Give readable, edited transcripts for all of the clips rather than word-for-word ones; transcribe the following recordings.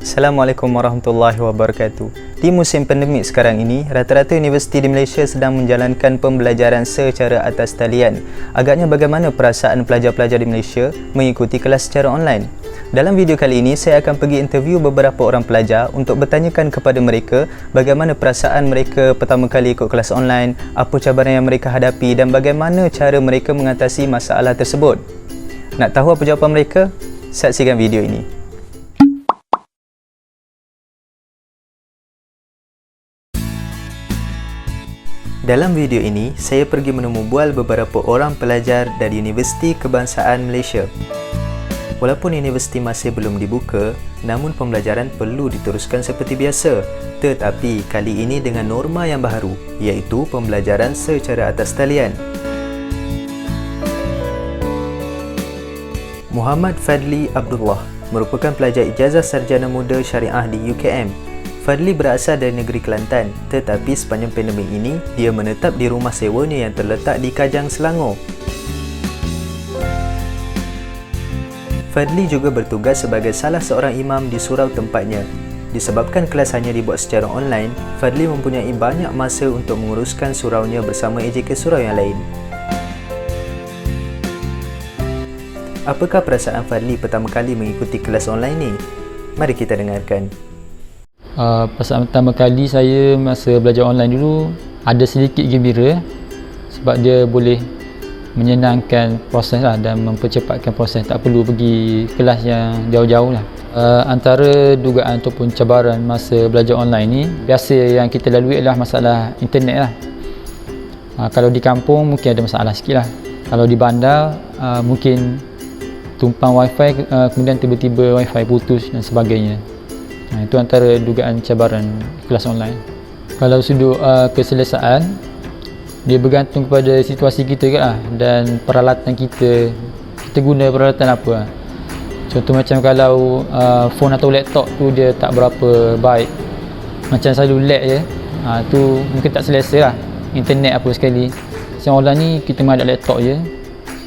Assalamualaikum warahmatullahi wabarakatuh. Di musim pandemik sekarang ini, rata-rata universiti di Malaysia sedang menjalankan pembelajaran secara atas talian. Agaknya bagaimana perasaan pelajar-pelajar di Malaysia mengikuti kelas secara online? Dalam video kali ini, saya akan pergi interview beberapa orang pelajar untuk bertanyakan kepada mereka bagaimana perasaan mereka pertama kali ikut kelas online, apa cabaran yang mereka hadapi dan bagaimana cara mereka mengatasi masalah tersebut. Nak tahu apa jawapan mereka? Saksikan video ini. Dalam video ini, saya pergi menemu bual beberapa orang pelajar dari Universiti Kebangsaan Malaysia. Walaupun universiti masih belum dibuka, namun pembelajaran perlu diteruskan seperti biasa. Tetapi kali ini dengan norma yang baharu, iaitu pembelajaran secara atas talian. Muhammad Fadli Abdullah merupakan pelajar ijazah sarjana muda syariah di UKM. Fadli berasal dari negeri Kelantan, tetapi sepanjang pandemik ini, dia menetap di rumah sewanya yang terletak di Kajang, Selangor. Fadli juga bertugas sebagai salah seorang imam di surau tempatnya. Disebabkan kelas hanya dibuat secara online, Fadli mempunyai banyak masa untuk menguruskan suraunya bersama AJK surau yang lain. Apakah perasaan Fadli pertama kali mengikuti kelas online ni? Mari kita dengarkan. Perasaan pertama kali saya masa belajar online dulu ada sedikit gembira sebab dia boleh menyenangkan proses lah dan mempercepatkan proses, tak perlu pergi kelas yang jauh-jauh lah. Antara dugaan ataupun cabaran masa belajar online ni biasa yang kita lalui adalah masalah internet lah. Kalau di kampung mungkin ada masalah sikit lah. Kalau di bandar mungkin tumpang wifi, kemudian tiba-tiba wifi putus dan sebagainya. Itu antara dugaan cabaran kelas online. Kalau sudut keselesaan, dia bergantung kepada situasi kita ke lah, dan peralatan kita guna peralatan apa. Contoh macam kalau phone atau laptop tu dia tak berapa baik, macam selalu lag je, tu mungkin tak selesa lah. Internet apa sekali, yang online ni kita main ada laptop je,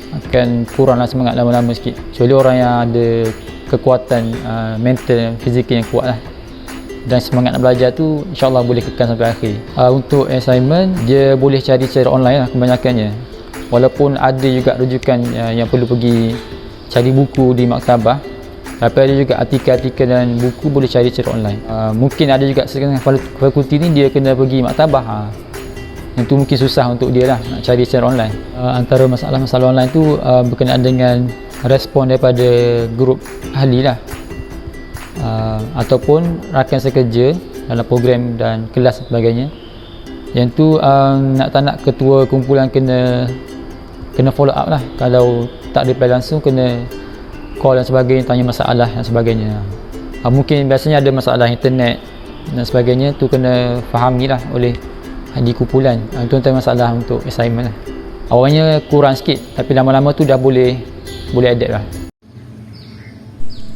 akan kuranglah semangat lama-lama sikit. Kecuali orang yang ada kekuatan mental, fizikal yang kuat lah, dan semangat nak belajar tu insyaAllah boleh kekal sampai akhir. Untuk assignment, dia boleh cari secara online lah kebanyakannya, walaupun ada juga rujukan yang perlu pergi cari buku di maktabah, tapi ada juga artikel-artikel dan buku boleh cari secara online. Mungkin ada juga sekarang fakulti ni dia kena pergi maktabah, yang tu mungkin susah untuk dia lah nak cari secara online. Antara masalah-masalah online tu berkenaan dengan respon daripada grup ahli lah, ataupun rakan sekerja dalam program dan kelas dan sebagainya. Yang tu nak tak nak ketua kumpulan kena follow up lah. Kalau tak reply langsung, kena call dan sebagainya, tanya masalah dan sebagainya. Mungkin biasanya ada masalah internet dan sebagainya, tu kena fahami lah oleh ahli kumpulan. Itu antara masalah untuk assignment lah. Awalnya kurang sikit, tapi lama-lama tu dah boleh adapt lah.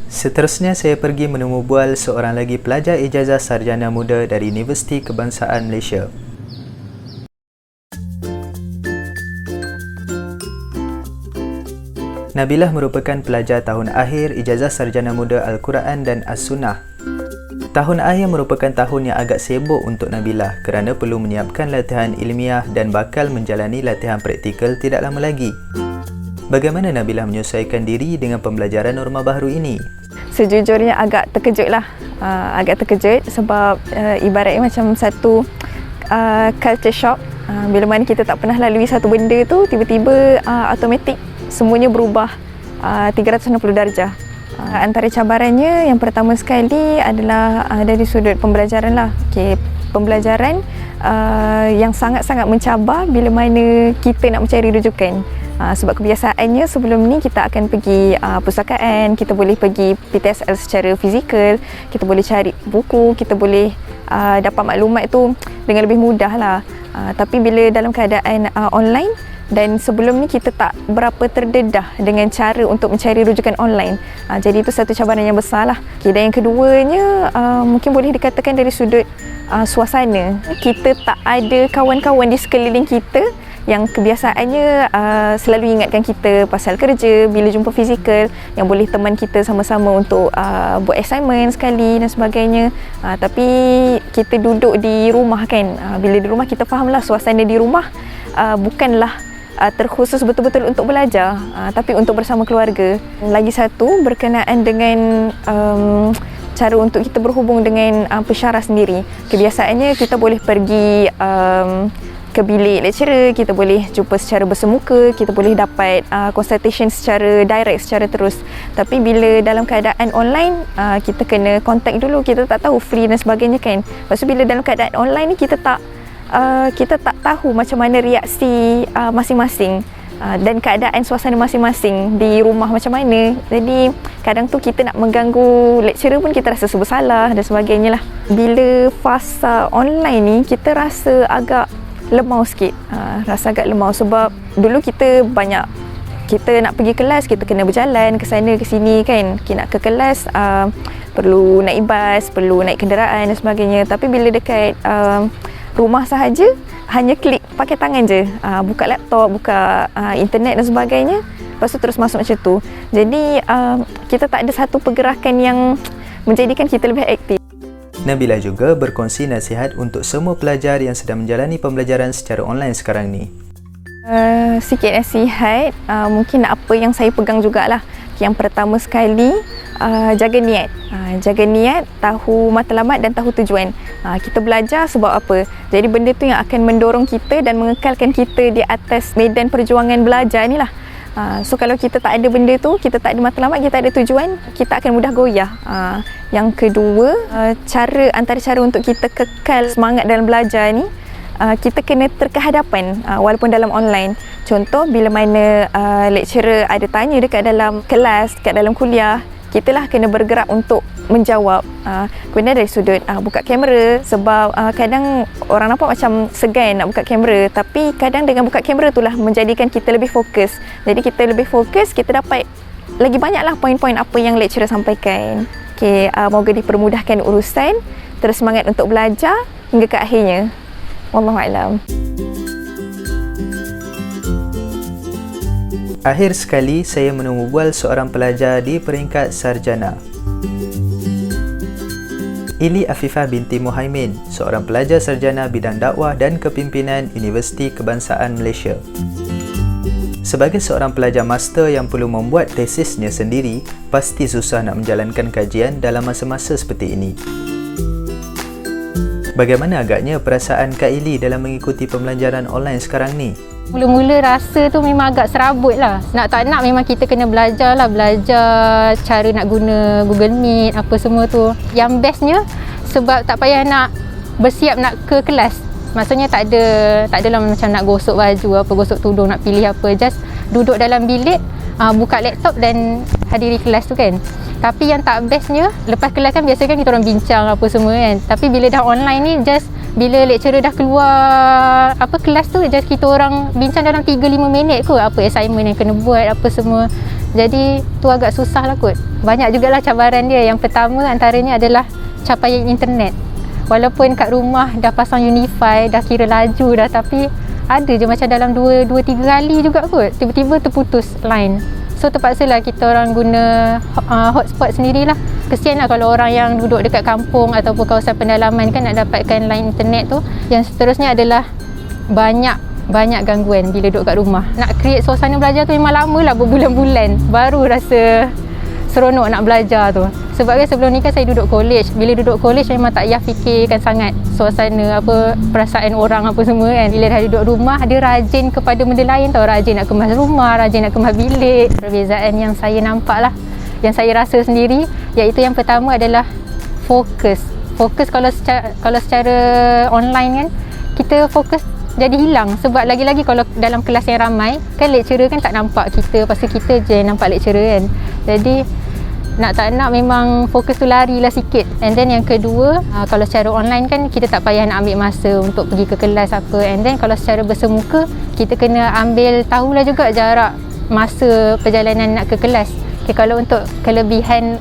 Seterusnya, saya pergi menemu bual seorang lagi pelajar ijazah sarjana muda dari Universiti Kebangsaan Malaysia. Nabilah merupakan pelajar tahun akhir ijazah sarjana muda Al-Quran dan As-Sunnah. Tahun akhir merupakan tahun yang agak sibuk untuk Nabilah kerana perlu menyiapkan latihan ilmiah dan bakal menjalani latihan praktikal tidak lama lagi. Bagaimana Nabilah menyesuaikan diri dengan pembelajaran norma baru ini? Sejujurnya agak terkejut lah. Agak terkejut sebab ibaratnya macam satu culture shock. Bila mana kita tak pernah lalui satu benda tu, tiba-tiba automatik semuanya berubah 360 darjah. Antara cabarannya, yang pertama sekali adalah dari sudut pembelajaran lah. Pembelajaran yang sangat-sangat mencabar bila mana kita nak mencari rujukan. Sebab kebiasaannya sebelum ni kita akan pergi pustakaan, kita boleh pergi PTSL secara fizikal, kita boleh cari buku, kita boleh dapat maklumat tu dengan lebih mudah lah. Tapi bila dalam keadaan online, dan sebelum ni kita tak berapa terdedah dengan cara untuk mencari rujukan online, jadi itu satu cabaran yang besar lah. Dan yang keduanya mungkin boleh dikatakan dari sudut suasana. Kita tak ada kawan-kawan di sekeliling kita yang kebiasaannya selalu ingatkan kita pasal kerja, bila jumpa fizikal, yang boleh teman kita sama-sama untuk buat assignment sekali dan sebagainya. Tapi kita duduk di rumah kan, bila di rumah kita fahamlah suasana di rumah bukanlah terkhusus betul-betul untuk belajar, tapi untuk bersama keluarga. Lagi satu berkenaan dengan cara untuk kita berhubung dengan pensyarah sendiri. Kebiasaannya kita boleh pergi ke bilik lecturer, kita boleh jumpa secara bersemuka, kita boleh dapat consultation secara direct, secara terus. Tapi bila dalam keadaan online, kita kena contact dulu, kita tak tahu free dan sebagainya kan. Lepas tu bila dalam keadaan online ni kita tak tahu macam mana reaksi masing-masing dan keadaan suasana masing-masing di rumah macam mana. Jadi kadang tu kita nak mengganggu lecturer pun kita rasa serba salah dan sebagainya lah. Bila fasa online ni kita rasa agak lemau sikit, rasa agak lemau sebab dulu kita nak pergi kelas, kita kena berjalan ke sana ke sini kan. Kita nak ke kelas perlu naik bas, perlu naik kenderaan dan sebagainya. Tapi bila dekat rumah sahaja, hanya klik pakai tangan je, buka laptop, buka internet dan sebagainya, lepas tu terus masuk macam tu. Jadi kita tak ada satu pergerakan yang menjadikan kita lebih aktif. Nabila juga berkongsi nasihat untuk semua pelajar yang sedang menjalani pembelajaran secara online sekarang ni. Sikit nasihat, mungkin apa yang saya pegang jugalah. Yang pertama sekali, jaga niat. Jaga niat, tahu matlamat dan tahu tujuan. Kita belajar sebab apa? Jadi benda tu yang akan mendorong kita dan mengekalkan kita di atas medan perjuangan belajar ni lah. So kalau kita tak ada benda tu, kita tak ada matlamat, kita tak ada tujuan, kita akan mudah goyah. Yang kedua, antara cara untuk kita kekal semangat dalam belajar ni, kita kena terkehadapan walaupun dalam online. Contoh, bila mana lecturer ada tanya dekat dalam kelas, dekat dalam kuliah, kita lah kena bergerak untuk menjawab. Kemudian dari sudut buka kamera, sebab kadang orang nampak macam segan nak buka kamera, tapi kadang dengan buka kamera itulah menjadikan kita lebih fokus. Jadi kita lebih fokus, kita dapat lagi banyaklah poin-poin apa yang lecturer sampaikan. Moga dipermudahkan urusan, terus semangat untuk belajar hingga ke akhirnya. Wallahualam. Akhir sekali, saya menemu bual seorang pelajar di peringkat sarjana. Ili Afifah binti Muhaimin, seorang pelajar sarjana bidang dakwah dan kepimpinan Universiti Kebangsaan Malaysia. Sebagai seorang pelajar master yang perlu membuat tesisnya sendiri, pasti susah nak menjalankan kajian dalam masa-masa seperti ini. Bagaimana agaknya perasaan Kak Ili dalam mengikuti pembelajaran online sekarang ni? Mula-mula rasa tu memang agak serabut lah. Nak tak nak memang kita kena belajar lah. Belajar cara nak guna Google Meet, apa semua tu. Yang bestnya sebab tak payah nak bersiap nak ke kelas. Maksudnya tak adalah macam nak gosok baju, apa gosok tudung, nak pilih apa. Just duduk dalam bilik, buka laptop dan hadiri kelas tu kan. Tapi yang tak bestnya, lepas kelas kan biasanya kan kita orang bincang apa semua kan. Tapi bila dah online ni, just bila lecturer dah keluar kelas tu, just kita orang bincang dalam 3-5 minit kot apa assignment yang kena buat, apa semua. Jadi tu agak susah lah kot. Banyak jugalah cabaran dia. Yang pertama antaranya adalah capaian internet. Walaupun kat rumah dah pasang Unify, dah kira laju dah, tapi ada je macam dalam 2-3 kali juga kot, tiba-tiba terputus line. So terpaksalah kita orang guna hotspot sendirilah. Kesian lah kalau orang yang duduk dekat kampung ataupun kawasan pendalaman kan nak dapatkan line internet tu. Yang seterusnya adalah banyak gangguan bila duduk kat rumah. Nak create suasana belajar tu memang lama lah, berbulan-bulan baru rasa seronok nak belajar tu. Sebab kan sebelum ni kan saya duduk college. Bila duduk college memang tak payah fikirkan sangat suasana apa, perasaan orang apa semua kan. Bila dah duduk rumah, dia rajin kepada benda lain tau. Rajin nak kemas rumah, rajin nak kemas bilik. Perbezaan yang saya nampak lah, yang saya rasa sendiri, iaitu yang pertama adalah fokus. Kalau secara online kan, kita fokus jadi hilang. Sebab lagi-lagi kalau dalam kelas yang ramai kan, lecturer kan tak nampak kita, pasal kita je yang nampak lecturer kan. Jadi nak tak nak memang fokus tu larilah sikit. And then yang kedua, kalau secara online kan kita tak payah nak ambil masa untuk pergi ke kelas apa. And then kalau secara bersemuka, kita kena ambil tahulah juga jarak masa perjalanan nak ke kelas. Kalau untuk kelebihan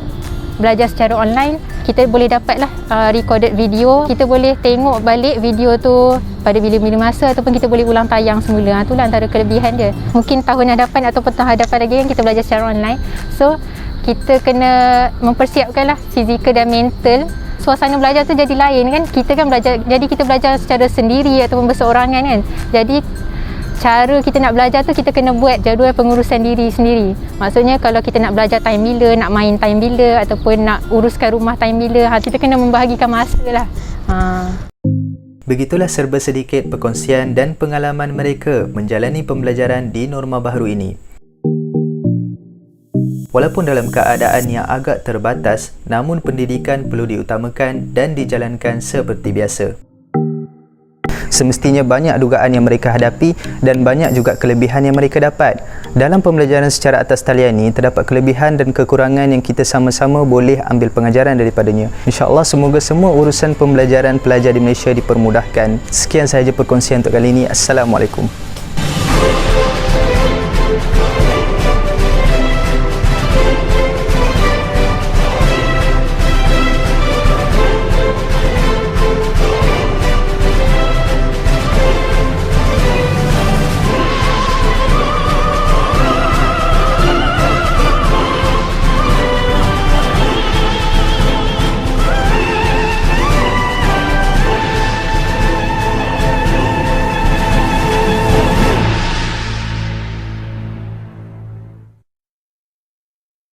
belajar secara online, kita boleh dapatlah recorded video. Kita boleh tengok balik video tu pada bila-bila masa ataupun kita boleh ulang tayang semula. Itulah antara kelebihan dia. Mungkin tahun hadapan ataupun tahun hadapan lagi kan kita belajar secara online. So kita kena mempersiapkanlah fizikal dan mental. Suasana belajar tu jadi lain kan. Kita kan belajar, jadi kita belajar secara sendiri ataupun berseorangan kan. Jadi cara kita nak belajar tu kita kena buat jadual pengurusan diri sendiri. Maksudnya kalau kita nak belajar time bila, nak main time bila ataupun nak uruskan rumah time bila, kita kena membahagikan masa lah. Begitulah serba sedikit perkongsian dan pengalaman mereka menjalani pembelajaran di norma baharu ini. Walaupun dalam keadaan yang agak terbatas, namun pendidikan perlu diutamakan dan dijalankan seperti biasa. Semestinya banyak dugaan yang mereka hadapi dan banyak juga kelebihan yang mereka dapat. Dalam pembelajaran secara atas talian ini, terdapat kelebihan dan kekurangan yang kita sama-sama boleh ambil pengajaran daripadanya. InsyaAllah semoga semua urusan pembelajaran pelajar di Malaysia dipermudahkan. Sekian sahaja perkongsian untuk kali ini. Assalamualaikum.